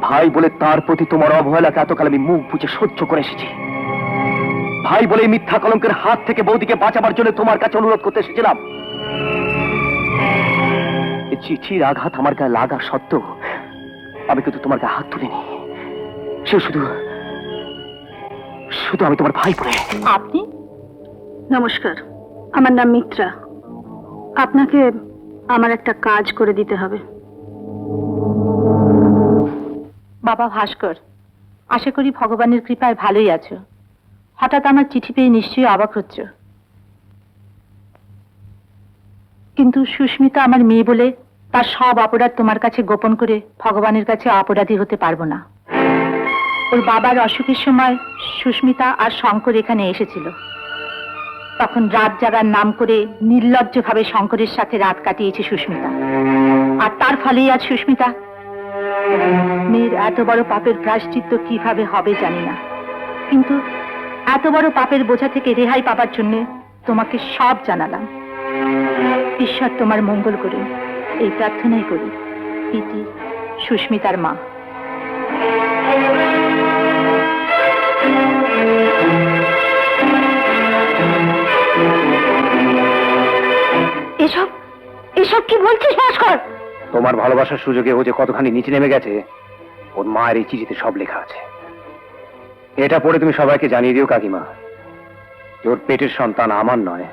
ভাই বলে তার প্রতি তোমার অবহেলাকে এতকাল আমি মুখ বুজে সহ্য করে এসেছি। ভাই বলে মিথ্যা কলঙ্কের হাত থেকে বৌদিকে বাঁচাবার জন্য তোমার কাছে অনুরোধ করতে এসেছিলাম। চিঠির আঘাত আমার গায়ে লাগা সত্ত্বেও আমি কিন্তু তোমার গায়ে হাত তুলিনি। সে শুধু শুধু আমি তোমার ভাই বলে। আপনি? নমস্কার, আমার নাম মিত্রা। আপনাকে আমার একটা কাজ করে দিতে হবে। বাবা ভাস্কর, আশা করি ভগবানের কৃপায় ভালোই আছো। হঠাৎ আমার চিঠি পেয়ে নিশ্চয়ই অবাক হচ্ছ, কিন্তু সুস্মিতা আমার মেয়ে বলে তার সব অপরাধ তোমার কাছে গোপন করে ভগবানের কাছে অপরাধী হতে পারবো না। ওর বাবার অসুখের সময় সুস্মিতা আর শঙ্কর এখানে এসেছিল। তখন রাত জাগার নাম করে নির্লজ্জভাবে শঙ্করের সাথে রাত কাটিয়েছে সুস্মিতা, আর তার ফলেই আজ সুস্মিতা। মেয়ের এত বড় পাপের প্রায়শ্চিত্ত কিভাবে হবে জানি না, কিন্তু এত বড় পাপের বোঝা থেকে রেহাই পাবার জন্য তোমাকে সব জানালাম। ঈশ্বর তোমার মঙ্গল করুন, এই প্রার্থনাই করি। ইতি সুস্মিতার মা। এসব এসব কি বলছিস ভাস্কর? তোমার ভালোবাসার সুযোগে ও যে কতখানি নিচে নেমে গেছে ওর মায়ের এই চিঠিতে সব লেখা আছে। এটা পড়ে তুমি সবাইকে জানিয়ে দিও কাকিমা, ওর পেটের সন্তান আমার নয়,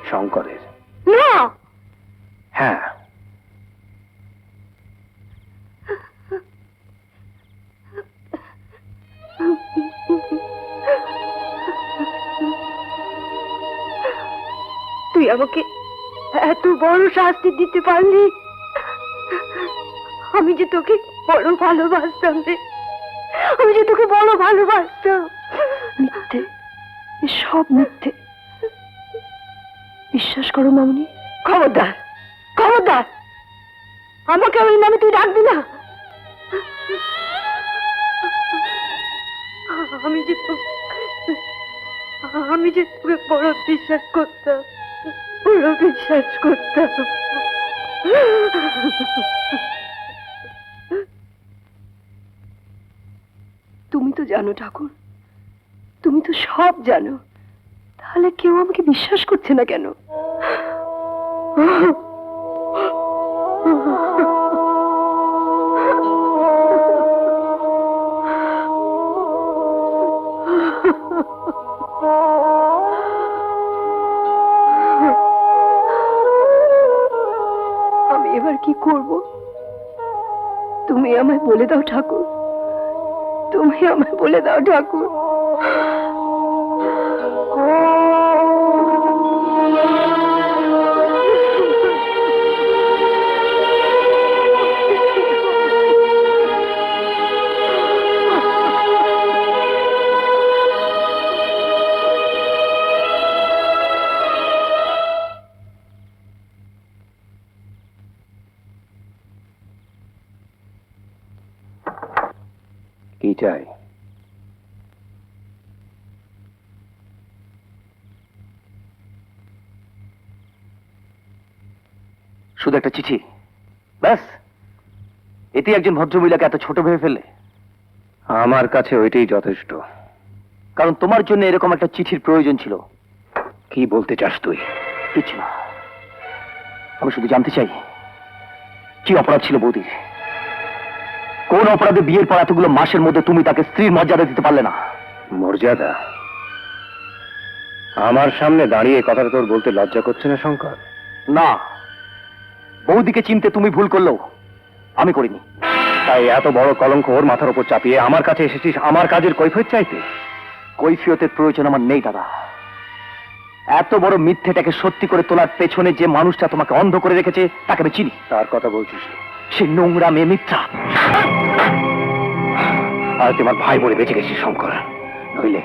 শঙ্করের। না। হ্যাঁ, তুই আমাকে এত বড় শাস্তি দিতে পারলি? আমি যে তোকে বড় ভালোবাসতাম রে, আমি যে তোকে বড় ভালোবাসতাম। মিথ্যে, সব মিথ্যে। বিশ্বাস করো মামনি। খবরদার, খবরদার, আমাকে ওই নামে তুই ডাকবি না। আমি যে তোকে বড় বিশ্বাস করতাম, বড় বিশ্বাস করতাম। তুমি তো জানো ঠাকুর, তুমি তো সব জানো, তাহলে কেউ আমাকে বিশ্বাস করছে না কেন? আমি এবার কি করব? তুমি আমায় বলে দাও ঠাকুর, তুমি আমায় বলে দাও ঠাকুর। কি চাই? শুধু একটা চিঠি, ব্যাস। এতে একজন ভদ্রমহিলাকে এত ছোট ভেবে ফেলে? আমার কাছে ওইটাই যথেষ্ট, কারণ তোমার জন্য এরকম একটা চিঠির প্রয়োজন ছিল। কি বলতে চাস তুই? কিছু না, আমি শুধু জানতে চাই কি অপরাধ ছিল বৌদির। কোন অপরাধে বিয়ের পর এতগুলো মাসের মধ্যে তুমি তাকে স্ত্রীর মর্যাদা দিতে পারলে না? মর্যাদা? আমার সামনে দাঁড়িয়ে কথাটা তোর বলতে লজ্জা করছে না শঙ্কর? না, বৌদিকে চিনতে তুমি ভুল করলেও আমি করিনি। তাই এত বড় কলঙ্ক ওর মাথার উপর চাপিয়ে আমার কাছে এসেছিস আমার কাজের কৈফিয়ত চাইতে? কৈফিয়তের প্রয়োজন আমার নেই দাদা। এত বড় মিথ্যেটাকে সত্যি করে তোলার পেছনে যে মানুষটা তোমাকে অন্ধ করে রেখেছে তাকে আমি চিনি। তার কথা বলছিস? সে নোংরা মেয়ে মিথ্যা। আর তোমার ভাই বলে বেঁচে গেছিস শঙ্কর, নইলে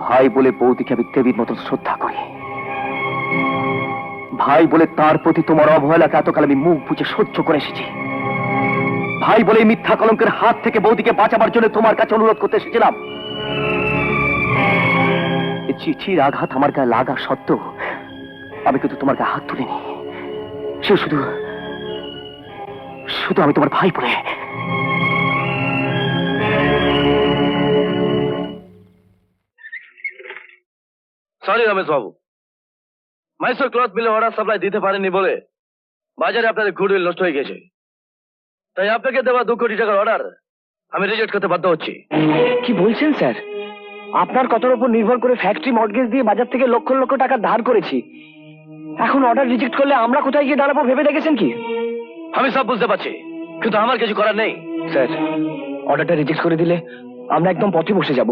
ভাই বলে বৌদিকে আমি দেবীর মতো শ্রদ্ধা করি। ভাই বলে তার প্রতি তোমার অবহেলাকে এতকাল আমি মুখ বুজে সহ্য করে এসেছি। ভাই বলে মিথ্যা কলঙ্কের হাত থেকে বৌদিকে বাঁচাবার জন্য তোমার কাছে অনুরোধ করতে এসেছিলাম। চিঠির আঘাত আমার গায়ে লাগা সত্ত্বেও আমি কিন্তু তোমার গায়ে হাত তুলিনি। সে শুধু শুধু আমি তোমার ভাই বলে। সরি রমেশ বাবু, মাইসোর ক্লথ মিলে অর্ডার সাপ্লাই দিতে পারেননি বলে বাজারে আপনাদের গুডউইল নষ্ট হয়ে গেছে। তাই আপনাকে দেওয়া 2 কোটি টাকার অর্ডার আমি রিজেক্ট করতে বাধ্য হচ্ছি। কি বলছেন স্যার? আপনার কথার উপর নির্ভর করে ফ্যাক্টরি মর্টগেজ দিয়ে বাজার থেকে লক্ষ লক্ষ টাকা ধার করেছি। এখন অর্ডার রিজেক্ট করলে আমরা কোথায় গিয়ে দাঁড়াবো ভেবে দেখেছেন কি? আমি সব বুঝতে পারছি, কিন্তু আমার কিছু করার নেই। স্যার, অর্ডারটা রিজেক্ট করে দিলে আমরা একদম পথে বসে যাব।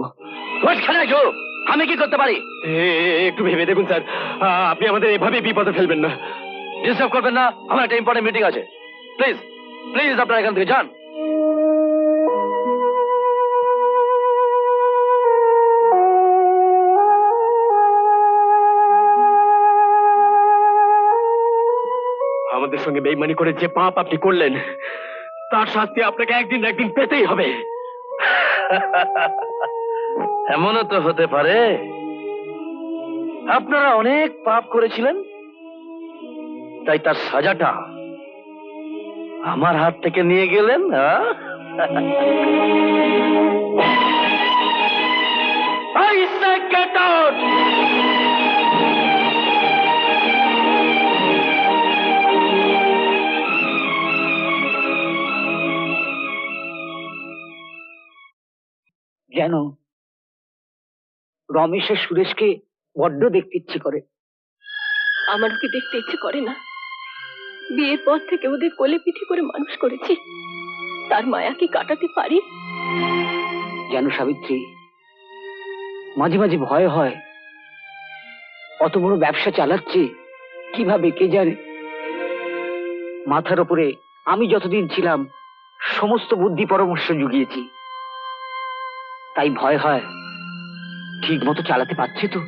আমি কি করতে পারি? একটু ভেবে দেখুন স্যার, আপনি আমাদের এভাবে বিপদে ফেলবেন না। ডিস্টার্ব করবেন না, আমার একটা ইম্পর্টেন্ট মিটিং আছে। প্লিজ প্লিজ আপনারা এখান থেকে যান। আমাদের সঙ্গে বেইমানি করে যে পাপ আপনি করলেন, তার শাস্তি আপনাকে একদিন না একদিন পেতেই হবে। এমনও তো হতে পারে আপনারা অনেক পাপ করেছিলেন, তাই তার সাজাটা আমার হাত থেকে নিয়ে গেলেন। I say get out! যেন রমেশের সুরেশকে বড্ড দেখতে ইচ্ছে করে। আমারও কি দেখতে ইচ্ছে করে না? বিয়ের পর থেকে ওদের কোলে পিঠে করে মানুষ করেছি, তার মায়া কি কাটাতে পারি? যেন সাবিত্রী, মাঝে মাঝে ভয় হয়, অত বড় ব্যবসা চালাচ্ছে কিভাবে কে জানে। মাথার উপরে আমি যতদিন ছিলাম সমস্ত বুদ্ধি পরামর্শ জুগিয়েছি, তাই ভয় হয় ঠিক মতো চালাতে পারছে তো।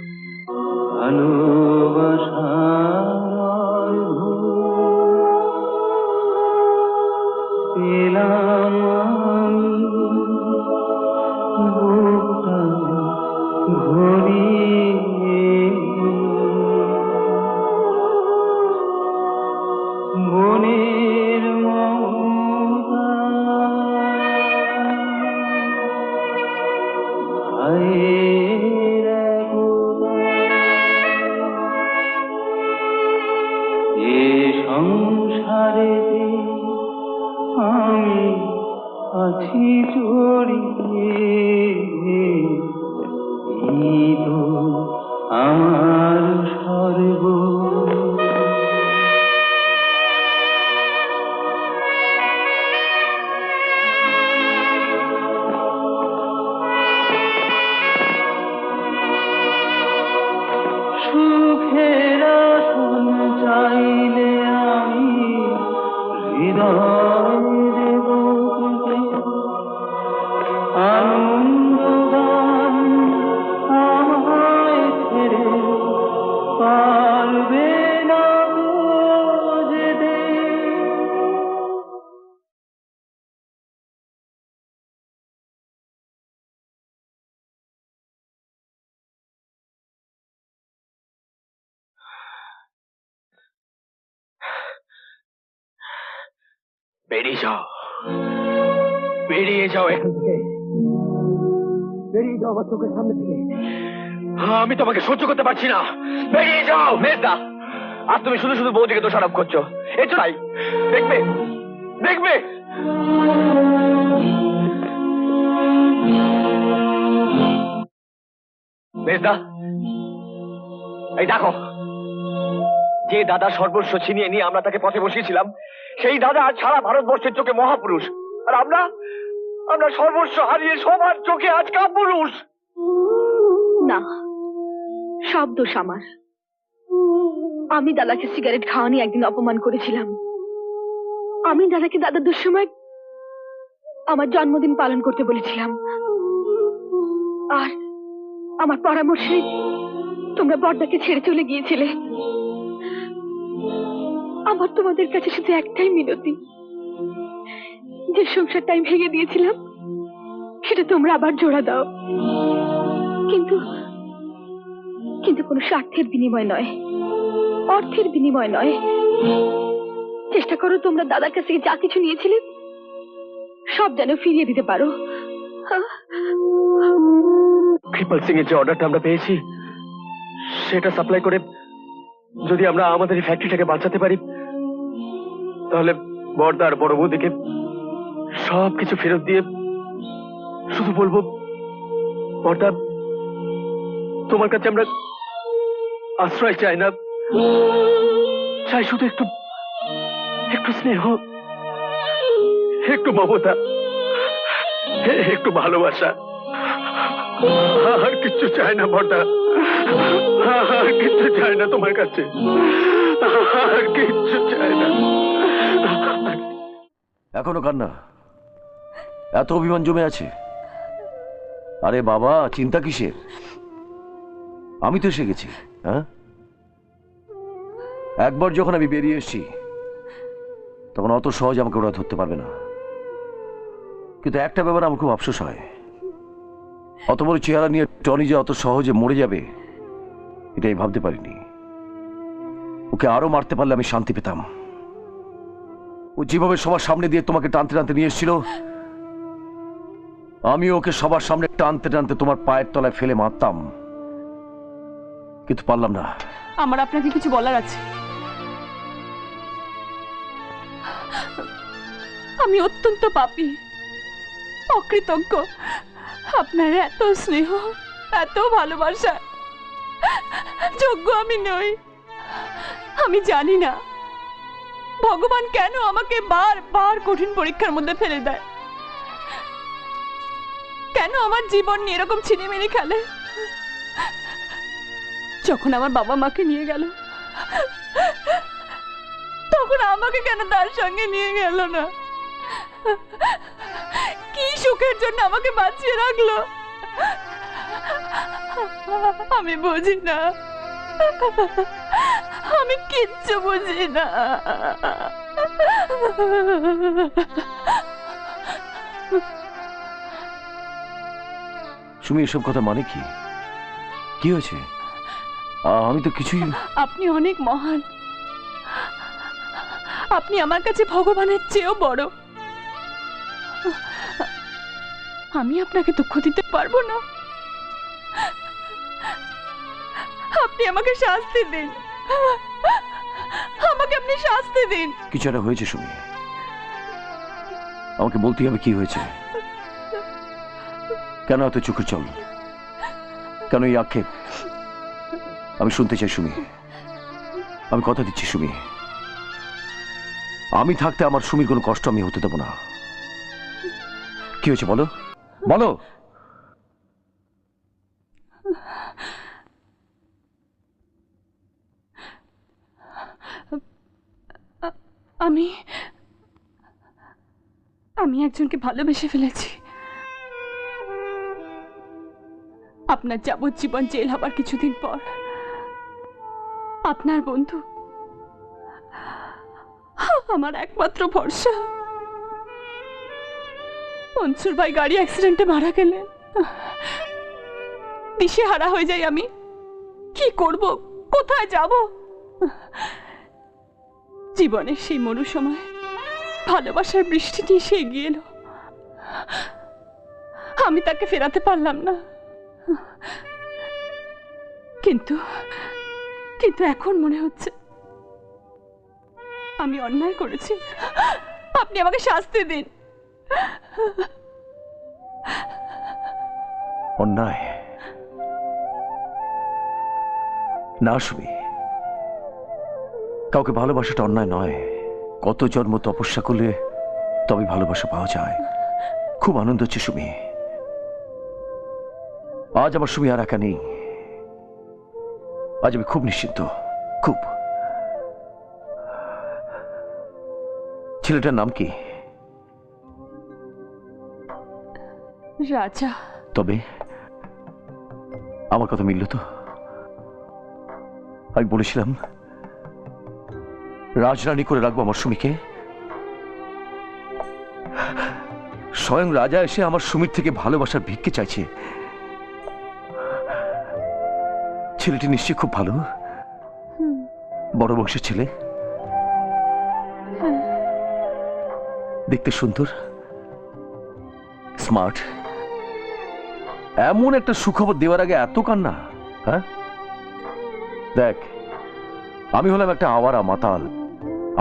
বেরিয়ে যাও, বেরিয়ে যাও এখান থেকে, বেরিয়ে যাও আমার চোখের সামনে থেকে। আমি তোমাকে সহ্য করতে পারছি না, বেরিয়ে যাও। মেজদা, আর তুমি শুধু শুধু বৌদিকে দোষারোপ করছো। এই তো তাই, দেখবে দেখবে। মেজদা, এই দেখো, যে দাদা সর্বস্ব ছিনিয়ে নিয়ে আমরা তাকে পথে বসিয়েছিলাম, সেই দাদা আজ সারা ভারতবর্ষের চোখে মহাপুরুষ, আর আমরা আমরা সর্বস্ব হারিয়ে সবার চোখে আজ কাপুরুষ। না, সব দোষ আমার। আমি দাদাকে সিগারেট খাওয়া নিয়ে একদিন অপমান করেছিলাম। আমি দাদাকে দাদার দুঃসময় আমার জন্মদিন পালন করতে বলেছিলাম, আর আমার পরামর্শে তোমরা বড়দাকে ছেড়ে চলে গিয়েছিলে। আমার তোমাদের কাছে শুধু একটাই মিনতি, যে সংসারটা আমি ভেঙে দিয়েছিলাম সেটা তোমরা আবার জোড়া দাও, কিন্তু কিন্তু কোনো স্বার্থের বিনিময় নয়, অর্থের বিনিময় নয়। চেষ্টা করো তোমরা দাদার কাছ থেকে যা কিছু নিয়েছিলে সব যেন ফিরিয়ে দিতে পারো। কৃপাল সিং এর যে অর্ডারটা আমরা পেয়েছি, সেটা সাপ্লাই করে যদি আমরা আমাদের এই ফ্যাক্টরিটাকে বাঁচাতে পারি, তাহলে বড়দা আর বড় বৌদিকে সবকিছু ফেরত দিয়ে শুধু বলবো, বড়দা, তোমার কাছে আমরা আশ্রয় চাই না, চাই শুধু একটু একটু স্নেহ, একটু মমতা, একটু ভালোবাসা। আর কিচ্ছু চাই না বড়দা, আর কিচ্ছু চাই না তোমার কাছে, আর কিচ্ছু চাই না। এখনো কান্না? এত অভিমান জমে আছে? আরে বাবা, চিন্তা কিসের? আমি তো এসে গেছি। হ্যাঁ, একবার যখন আমি বেরিয়ে এসেছি তখন অত সহজ আমাকে ওরা ধরতে পারবে না। কিন্তু একটা ব্যাপার আমার খুব আফসোস হয়, অত বড় চেহারা নিয়ে টনি যে অত সহজে মরে যাবে এটাই ভাবতে পারিনি। ওকে আরো মারতে পারলে আমি শান্তি পেতাম। ও যেভাবে সবার সামনে দিয়ে তোমাকে টানতে টানতে নিয়ে এসেছিল, আমি ওকে সবার সামনে টানতে টানতে তোমার পায়ের তলায় ফেলে মারতাম, কিন্তু পারলাম না। আমার আপনাকে কিছু বলার আছে। আমি অত্যন্ত পাপী, অকৃতজ্ঞ। আপনার এত স্নেহ, এত ভালোবাসা যোগ্য আমি নই। আমি জানি না ভগবান কেন আমাকে বারবার কঠিন পরীক্ষার মধ্যে ফেলে দেয়, কেন আমার জীবন নিয়ে এরকম ছিনিমিনি খেলে। যখন আমার বাবা মাকে নিয়ে গেল, তখন আমাকে কেন তার সঙ্গে নিয়ে গেল না? কি সুখের জন্য আমাকে বাঁচিয়ে রাখলো আমি বুঝি না, আমি কিচ্ছু বুঝি না। সুমি, এসব কথা মানে কি? কি হয়েছে? আমি তো কিছুই। আপনি অনেক মহান, আপনি আমার কাছে ভগবানের চেয়েও বড়। আমি আপনাকে দুঃখ দিতে পারবো না। আপনি আমাকে শাস্তি দিন, আমাকে আপনি শাস্তি দিন। কিছু একটা হয়েছে সুমি, আমাকে বলতেই হবে কি হয়েছে। কেন এত চোখের জল, কেন এই আক্ষেপ? আমি শুনতে চাই সুমি, আমি কথা দিচ্ছি সুমি, আমি থাকতে আমার সুমির কোনো কষ্ট আমি হতে দেবো না। কি হয়েছে বলো, বলো। আমি আমি একজনকে ভালোবেসে ফেলেছি। আপনার যাবজ্জীবন জেল হবার কিছুদিন পর আপনার বন্ধু, আমার একমাত্র ভরসা, মনসুর ভাই গাড়ি অ্যাক্সিডেন্টে মারা গেলেন। দিশেহারা হয়ে যাই আমি, কি করব, কোথায় যাব। জীবনের সেই মরু সময় ভালোবাসার বৃষ্টিটি এসে এগিয়ে এলো, আমি তাকে ফেরাতে পারলাম না। কিন্তু কিন্তু এখন মনে হচ্ছে আমি অন্যায় করেছি। আপনি আমাকে শাস্তি দিন। অন্যায় না সুমি, কাউকে ভালোবাসাটা অন্যায় নয়। কত জন্ম তপস্যা করলে তবে ভালোবাসা পাওয়া যায়। খুব আনন্দ হচ্ছে সুমি, আজ আমার সুমি আর একা নেই। আজ আমি খুব নিশ্চিন্ত, খুব। ছেলেটার নাম কি? রাজা। তবে আমার কথা মিলল তো? আমি বলেছিলাম রাজরানী করে রাখবো আমার সুমিকে। স্বয়ং রাজা এসে আমার সুমির থেকে ভালোবাসার ভিক্ষে চাইছে। ছেলেটি নিশ্চয়ই খুব ভালো, বড় বংশের ছেলে, দেখতে সুন্দর, স্মার্ট। এমন একটা সুখবর দেওয়ার আগে এত কান্না? হ্যাঁ, দেখ, আমি হলাম একটা আওয়ারা মাতাল।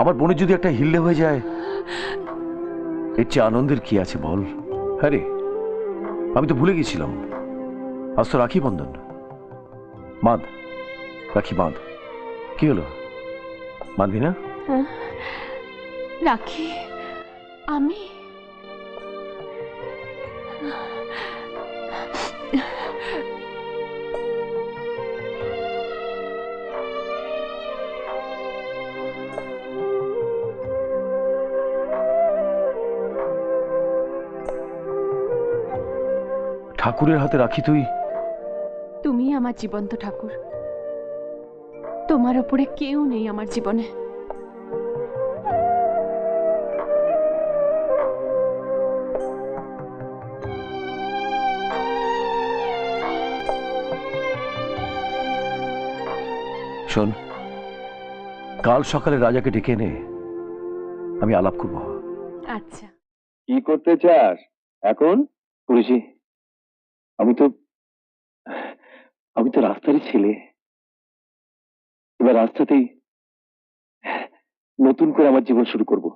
আমার বোনের যদি একটা হিল্লে হয়ে যায়, এর চেয়ে আনন্দের কি আছে বল? হ্যাঁ রে, আমি তো ভুলে গেছিলাম, আজ তো রাখি বন্ধন। বাঁধ রাখি, বাঁধ। কি হলো, বাঁধবি না? রাখি আমি ঠাকুরের হাতে রাখি তুই? তুমি আমার জীবন্ত ঠাকুর, তোমার ওপরে কেউ নেই আমার জীবনে। শোন, কাল সকালে রাজাকে ডেকে নে, আমি আলাপ করবো। আচ্ছা। কি করতে চাস এখন? পুলিশি, আমি তো রাস্তারই ছেলে। এবার রাস্তাতেই নতুন করে আমার জীবন শুরু করব।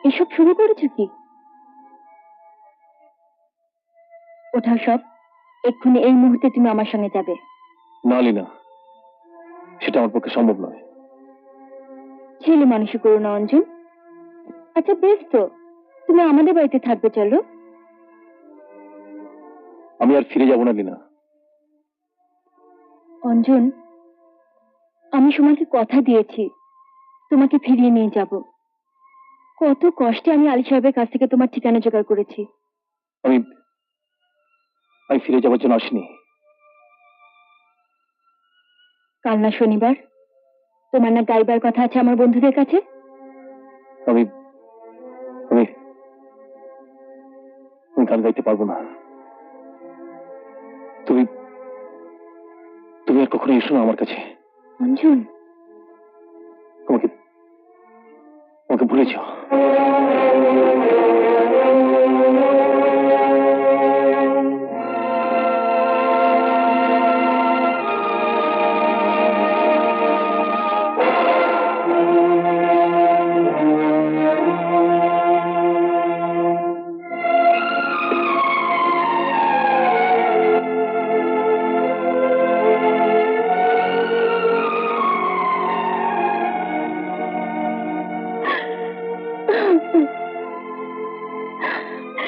এসব শুরু করেছো কি? ওঠাও সব, এক্ষুনি এই মুহূর্তে তুমি আমার সঙ্গে যাবে। না লিনা, সেটা আমার পক্ষে সম্ভব নয়। ছেলে মানুষই করো না অঞ্জন। আচ্ছা বেশ, তো তুমি আমাদের বাড়িতে থাকবে, চলো। আমি আর ফিরে যাব না লিনা। অঞ্জন, আমি তোমাকে কথা দিয়েছি তোমাকে ফিরিয়ে নিয়ে যাব। কত কষ্টে আমি আলী সাহেবের কাছ থেকে তোমার ঠিকানা জোগাড় করেছি। আমি আমি ফিরে যাওয়ার জন্য আসিনি। কাল না শনিবার, তোমার না গাইবার কথা আছে আমার বন্ধুদের কাছে? আমি আমি আমি গান গাইতে পারবো না। তুমি তুমি আর কখনো এসো না আমার কাছে। অঞ্জন, আমাকে আমাকে ভুলে যাও।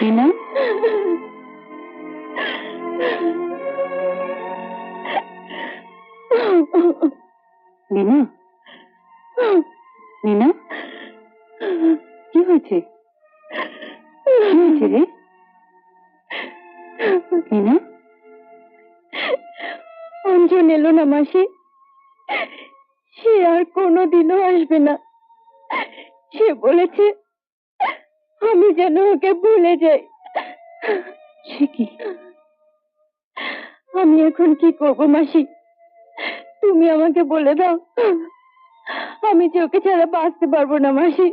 রিনা, রিনা, রিনা, কি হয়েছে? কি হয়েছে রে রিনা? অঞ্জন এলো না মাসি, সে আর কোনোদিনও আসবে না। সে বলেছে আমি যেন ওকে ভুলে যাই। সে কি? আমি এখন কি করব মাসি, তুমি আমাকে বলে দাও। আমি যে ওকে ছাড়া বাঁচতে পারবো না মাসি।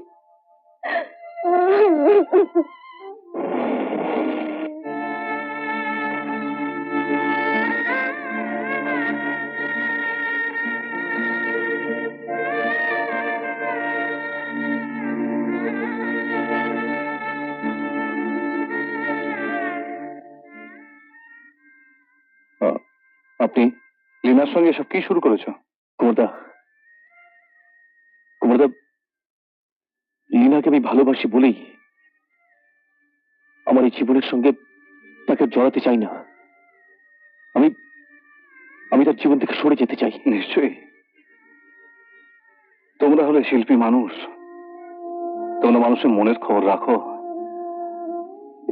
আপনি লিনার সঙ্গে এসব কি শুরু করেছো? কুমারদা, কুমারদা, লিনাকে আমি ভালোবাসি বলেই আমার এই জীবনের সঙ্গে তাকে জড়াতে চাই না। আমি আমি তার জীবন থেকে সরে যেতে চাই। নিশ্চয়ই, তোমরা হলে শিল্পী মানুষ, তোমরা মানুষের মনের খবর রাখো,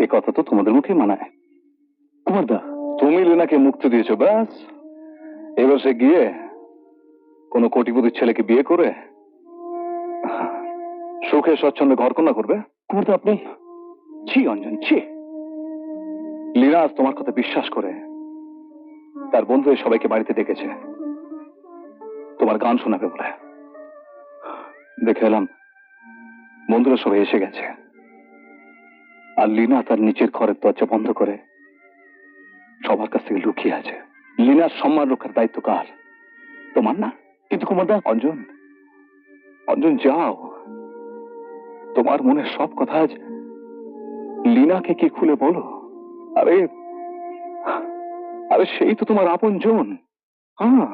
এ কথা তো তোমাদের মুখে মানায়। কুমারদা, তুমি লিনাকে মুক্তি দিয়েছো, ব্যাস। এবার সে গিয়ে কোনো কোটিপতির ছেলেকে বিয়ে করে সুখে স্বচ্ছন্দে ঘরকন্যা করবে। কুমারদা, আপনি ছি অঞ্জন, ছি। লিনা আজ তোমার কথা বিশ্বাস করে তার বন্ধু সবাইকে বাড়িতে ডেকেছে তোমার গান শোনাবে বলে। দেখে এলাম বন্ধুরা সবাই এসে গেছে, আর লীনা তার নিচের ঘরের দরজা বন্ধ করে সবার কাছ থেকে লুকিয়ে আছে। লীনার সম্মান রক্ষার দায়িত্ব কার? তোমার না? কিন্তু কুমারদা, অঞ্জন, অঞ্জন যাও, তোমার মনের সব কথা আজ লীনাকে কি খুলে বলো। আরে আরে সেই তো তোমার আপন জন। হ্যাঁ,